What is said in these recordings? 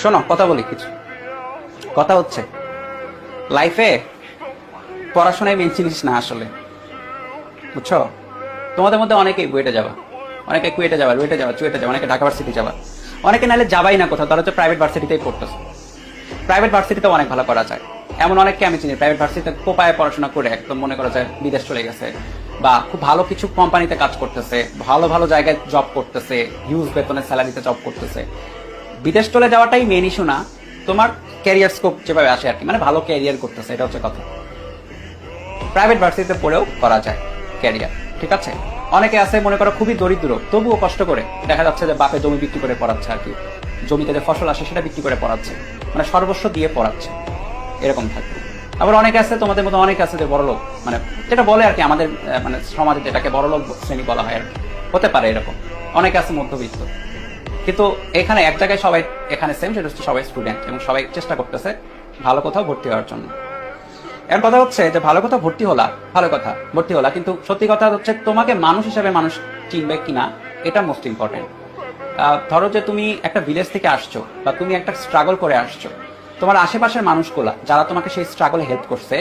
শোনো, কথা বলি কিছু। কথা হচ্ছে, লাইফে পড়াশোনায় মেন জিনিস না আসলে, বুঝছো? তোমাদের মধ্যে অনেকেই বুয়েটে যাবা, অনেকে কুয়েটে যাবা, রুয়েটে যাবা, চুয়েটে যাবা, অনেকে ঢাকা ভার্সিটি যাবা, অনেকে নাহলে যাবাই না কোথাও, তারা হচ্ছে প্রাইভেট ভার্সিটিতেই পড়তেছে। প্রাইভেট ভার্সিটিতে অনেক ভালো করা যায়, এমন অনেককে আমি চিনি প্রাইভেট ভার্সিটিতে কোপায় পড়াশোনা করে একদম মনে করা যায় বিদেশ চলে গেছে, বা খুব ভালো কিছু কোম্পানিতে কাজ করতেছে, ভালো ভালো জায়গায় জব করতেছে, হিউজ বেতনের স্যালারিতে জব করতেছে। বিদেশ চলে যাওয়াটাই মেন ইস্যু না, তোমার ক্যারিয়ার স্কোপ যেভাবে আসে আর কি, মানে ভালো ক্যারিয়ার করতেছে, এটা হচ্ছে কথা। প্রাইভেট ভার্সিটিতে পড়েও করা যায় ক্যারিয়ার, ঠিক আছে? অনেকে আছে মনে করো খুবই দরিদ্র, তবুও কষ্ট করে দেখা যাচ্ছে যে বাপে জমি বিক্রি করে পড়াচ্ছে আর কি, জমিতে যে ফসল আসে সেটা বিক্রি করে পড়াচ্ছে, মানে সর্বস্ব দিয়ে পড়াচ্ছে, এরকম থাকে। আবার অনেকে আছে, তোমাদের মতো অনেকে আছে যে বড়লোক, মানে যেটা বলে আর কি আমাদের মানে সমাজে যেটাকে বড়লোক শ্রেণী বলা হয় আর কি, হতে পারে এরকম। অনেকে আছে মধ্যবিত্ত, কিন্তু এখানে এক জায়গায় সবাই এখানে সেম, সেটা হচ্ছে সবাই স্টুডেন্ট এবং সবাই চেষ্টা করতেছে ভালো কোথাও ভর্তি হওয়ার জন্য। এর কথা হচ্ছে যে ভালো কোথাও ভর্তি হলা, ভালো কথা ভর্তি হলা, কিন্তু সত্যি কথা হচ্ছে তোমাকে মানুষ হিসেবে মানুষ চিনবে কিনা, এটা মোস্ট ইম্পর্টেন্ট। ধরো যে তুমি একটা ভিলেজ থেকে আসছো, বা তুমি একটা স্ট্রাগল করে আসছো, তোমার আশেপাশের মানুষগুলা যারা তোমাকে সেই স্ট্রাগলে হেল্প করছে,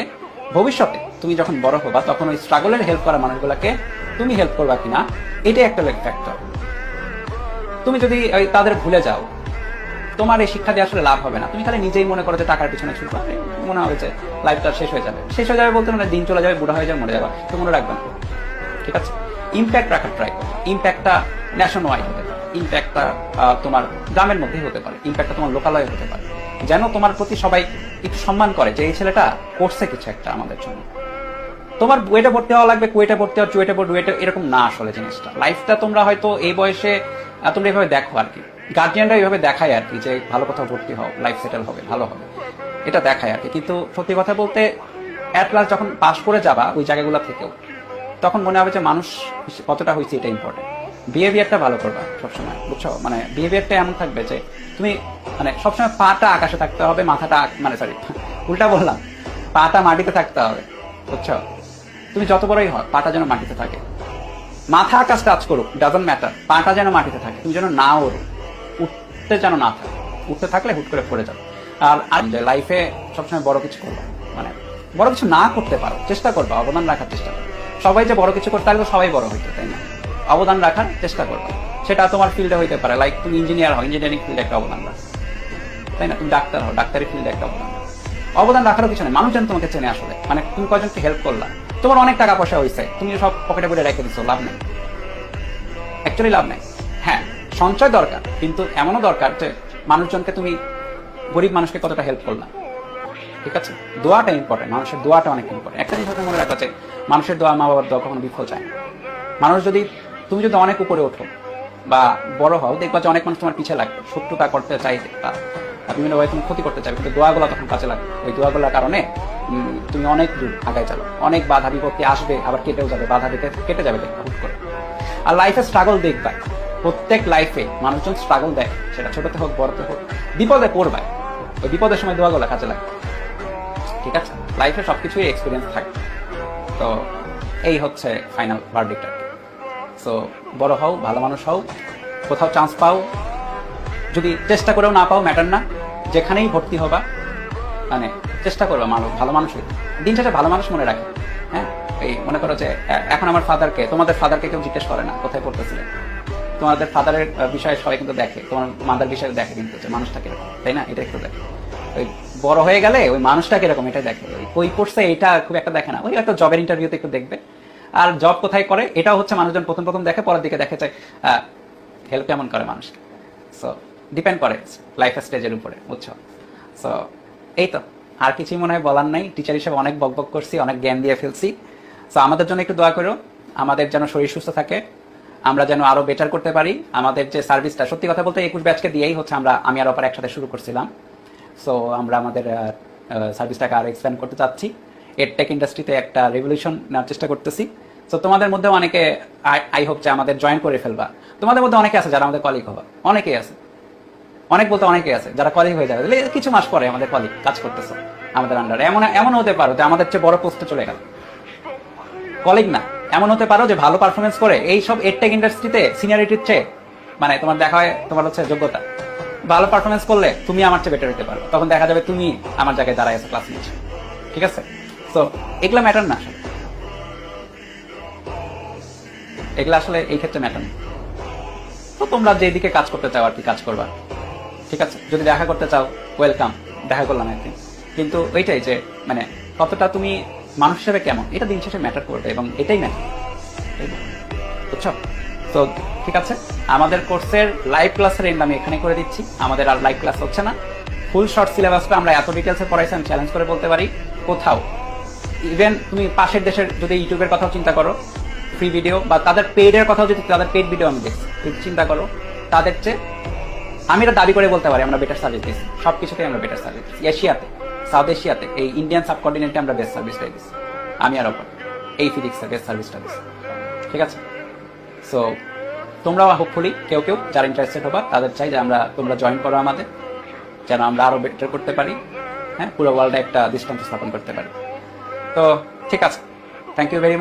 ভবিষ্যতে তুমি যখন বড় হবা তখন ওই স্ট্রাগলের হেল্প করা মানুষগুলাকে তুমি হেল্প করবা কিনা, এটাই একটা ফ্যাক্টর। তুমি যদি তাদের ভুলে যাও, তোমার এই শিক্ষা দিয়ে আসলে লাভ হবে না। তুমি খালি নিজেই মনে করো যে টাকার পিছনে ছুটবা, মনে হবে যে লাইফটা শেষ হয়ে যাবে। শেষ হয়ে যাবে বলতে মানে দিন চলে যাবে, বুড়া হয়ে যাবে, মরে যাবে, তো মনে রাখবেন, ঠিক আছে? ইম্প্যাক্ট রাখার ট্রাই করো। ইম্প্যাক্টটা ন্যাশন ওয়াইড হতে পারে, ইম্প্যাক্টটা তোমার গ্রামের মধ্যেই হতে পারে, ইম্প্যাক্টটা তোমার লোকালয়ে হতে পারে, যেন তোমার প্রতি সবাই একটু সম্মান করে যে এই ছেলেটা করছে কিছু একটা আমাদের জন্য। তোমার বুয়েটে ভর্তি হওয়া লাগবে, কুয়েটে ভর্তি হওয়া, চুয়েটে রুয়েটে, এরকম না আসলে জিনিসটা। লাইফটা তোমরা হয়তো এই বয়সে তোমরা এইভাবে দেখো আর কি, গার্জিয়ানরা এইভাবে দেখায় আর কি, যে ভালো কোথাও ভর্তি হও, লাইফ সেটেল হবে, ভালো হবে, এটা দেখায় আর কি। কিন্তু সত্যি কথা বলতে অ্যাট লাস্ট যখন পাস করে যাবা ওই জায়গাগুলো থেকেও, তখন মনে হবে যে মানুষ কতটা হয়েছে এটা ইম্পর্টেন্ট। বিহেভিয়ারটা ভালো করবা সবসময়, বুঝছো? মানে বিহেভিয়ারটা এমন থাকবে যে তুমি মানে সবসময় পাটা আকাশে থাকতে হবে, মাথাটা মানে সরি উল্টা বললাম, পাটা মাটিতে থাকতে হবে, বুঝছো? তুমি যত বড়ই হয় পাটা যেন মাটিতে থাকে, মাথা আকাশ টাচ করুক, ডাজন্ট ম্যাটার, পাটা যেন মাটিতে থাকে, তুমি যেন না ওড়ো, উঠতে যেন না থাকে। উঠতে থাকলে হুট করে পড়ে যাবে। আর লাইফে সবসময় বড় কিছু করবা, মানে বড় কিছু না করতে পারো চেষ্টা করবা, অবদান রাখার চেষ্টা করো। সবাই যে বড় কিছু করতে পারলে তো সবাই বড় হইতো, তাই না? অবদান রাখার চেষ্টা করবা, সেটা তোমার ফিল্ডে হইতে পারে, লাইক তুমি ইঞ্জিনিয়ার হও, ইঞ্জিনিয়ারিং ফিল্ডে একটা অবদান রাখো, তাই না? তুমি ডাক্তার হও, ডাক্তারি ফিল্ডে একটা অবদান রাখো। অবদান রাখারও কিছু নেই, মানুষ যেন তোমাকে চেনে আসলে, মানে তুমি কয়জনকে হেল্প করলা, তোমার অনেক টাকা পয়সা হয়েছে, তুমি সব পকেটে পড়ে রেখে দিচ্ছ, লাভ নেই, অ্যাকচুয়ালি লাভ নেই। হ্যাঁ, সঞ্চয় দরকার, কিন্তু এমনও দরকার যে মানুষজনকে তুমি, গরিব মানুষকে কতটা হেল্প করলাম, ঠিক আছে? দোয়াটা ইম্পর্টেন্ট, মানুষের দোয়াটা অনেক ইম্পর্টেন্ট। একটা জিনিস মনে রাখা যায়, মানুষের দোয়া, মা বাবার দোয়া কখনো বিফল যায় না। মানুষ যদি, তুমি যদি অনেক উপরে ওঠো বা বড় হও, দেখবা যে অনেক মানুষ তোমার পিছিয়ে লাগবে, শত্রুতা করতে চাইবে বা বিভিন্ন ভাবে তুমি ক্ষতি করতে চাইবে, কিন্তু দোয়াগুলো তখন কাজে লাগবে। ওই দোয়াগুলোর কারণে তুমি অনেক দূর আগায় যাবে, অনেক বাধা বিপত্তি আসবে, আবার কেটেও যাবে, বাধা কেটে যাবে দেখবা হুট করে। আর লাইফে স্ট্রাগল দেখবা, প্রত্যেক লাইফে মানুষজন স্ট্রাগল দেয়, সেটা ছোটতে হোক বড়তে হোক, বিপদে পড়বে, ওই বিপদের সময় দোয়াগুলো কাজে লাগবে, ঠিক আছে? লাইফে সবকিছুই এক্সপিরিয়েন্স থাকে। তো এই হচ্ছে ফাইনাল ভার্ডিক্ট আর কি। সো বড় হও, ভালো মানুষ হও, কোথাও চান্স পাও, যদি চেষ্টা করেও না পাও ম্যাটার না, যেখানেই ভর্তি হবা মানে চেষ্টা করবা ভালো মানুষ হইতে। দিন শেষে ভালো মানুষ মনে রাখে। হ্যাঁ, এই মনে করো যে এখন আমার ফাদারকে, তোমাদের ফাদারকে কেউ জিজ্ঞেস করে না কোথায় পড়তেছিলেন, তোমাদের ফাদারের বিষয়ে সবাই কিন্তু দেখে, তোমার মাদার বিষয়ে দেখে কিন্তু যে মানুষটা কিরকম, তাই না? এটা একটু দেখে। ওই বড় হয়ে গেলে ওই মানুষটা কিরকম এটা দেখে, কই পড়ছে এটা খুব একটা দেখে না, ওই একটা জবের ইন্টারভিউতে একটু দেখবে। আর জব কোথায় করে এটাও হচ্ছে মানুষজন প্রথম প্রথম দেখে, পরের দিকে দেখে যায় হেল্প কেমন করে মানুষকে। সো ডিপেন্ড করে লাইফ স্টেজের উপরে, বুঝছো? সো এই তো, আর কিছুই মনে হয় বলার নাই। টিচার হিসেবে অনেক বকবক করছি, অনেক জ্ঞান দিয়ে ফেলছি। সো আমাদের জন্য একটু দোয়া করো, আমাদের যেন শরীর সুস্থ থাকে, আমরা যেন আরো বেটার করতে পারি। আমাদের যে সার্ভিসটা, সত্যি কথা বলতে 21 ব্যাচকে দিয়েই হচ্ছে আমরা, আমি আর অপার একসাথে শুরু করছিলাম। সো আমরা আমাদের সার্ভিসটাকে আরো এক্সপ্যান্ড করতে চাচ্ছি, এডটেক ইন্ডাস্ট্রিতে একটা রেভলিউশন নেওয়ার চেষ্টা করতেছি। সো তোমাদের মধ্যে অনেকে আই হোপ যে আমাদের জয়েন করে ফেলবা। তোমাদের মধ্যে অনেকে আছে যারা আমাদের কলিগ হবা, অনেকেই আছে, অনেক বলতে অনেকেই আছে যারা কলিগ হয়ে যাবে কিছু মাস পরে আমাদের কলিগ কাজ করতেছে আমাদের আন্ডারে। এমন হতে পারো যে আমাদের চেয়ে বড় পোস্টে চলে গেল, কলিগ না, এমন হতে পারো যে ভালো পারফরমেন্স করে এই সব এডটেক ইন্ডাস্ট্রিতে সিনিয়রিটির চেয়ে, মানে তোমার দেখা হয় তোমার হচ্ছে যোগ্যতা, ভালো পারফরমেন্স করলে তুমি আমার চেয়ে বেটার হতে পারো, তখন দেখা যাবে তুমি আমার জায়গায় দাঁড়ায় আছো ক্লাস নিচ্ছ। ঠিক আছে, তো এগুলা ম্যাটার না, এগুলা আসলে এই ক্ষেত্রে ম্যাটার না। তো তোমরা যেদিকে কাজ করতে চাও আর কি কাজ করবা, ঠিক আছে। যদি দেখা করতে চাও ওয়েলকাম, দেখা করলাম একদিন, কিন্তু ওইটাই যে মানে কতটা তুমি মানুষ হিসেবে কেমন, এটা দিন শেষে ম্যাটার করবে এবং এটাই ম্যাটার, বুঝছো? তো ঠিক আছে, আমাদের কোর্সের লাইভ ক্লাসের এন্ড আমি এখানে করে দিচ্ছি। আমাদের আর লাইভ ক্লাস হচ্ছে না। ফুল শর্ট সিলেবাসটা আমরা এত ডিটেলসে পড়াইছি, আমি চ্যালেঞ্জ করে বলতে পারি কোথাও, ইভেন তুমি পাশের দেশের যদি ইউটিউবের কথাও চিন্তা করো, ফ্রি ভিডিও বা তাদের পেডের কথাও যদি, তাদের পেড ভিডিও আমি দেখছি, তুমি চিন্তা করো তাদের চেয়ে আমি এটা দাবি করে বলতে পারি আমরা বেটার সার্ভিস দিচ্ছি, সবকিছুতেই আমরা বেটার সার্ভিস দিচ্ছি। এশিয়াতে, সাউথ এশিয়াতে, এই ইন্ডিয়ান সাবকন্টিনেন্টে আমরা বেস্ট সার্ভিসটাই দিচ্ছি। আমি আর অপর এই ফিজিক্সের বেস্ট সার্ভিসটা দিচ্ছি, ঠিক আছে। সো তোমরাও হোপফুলি কেউ কেউ যারা ইন্টারেস্টেড হবা তাদের চাই যে তোমরা জয়েন করো আমাদের, যেন আমরা আরো বেটার করতে পারি, হ্যাঁ, পুরো ওয়ার্ল্ডে একটা দৃষ্টান্ত স্থাপন করতে পারি। তো ঠিক আছে, থ্যাংক ইউ ভেরি মাচ।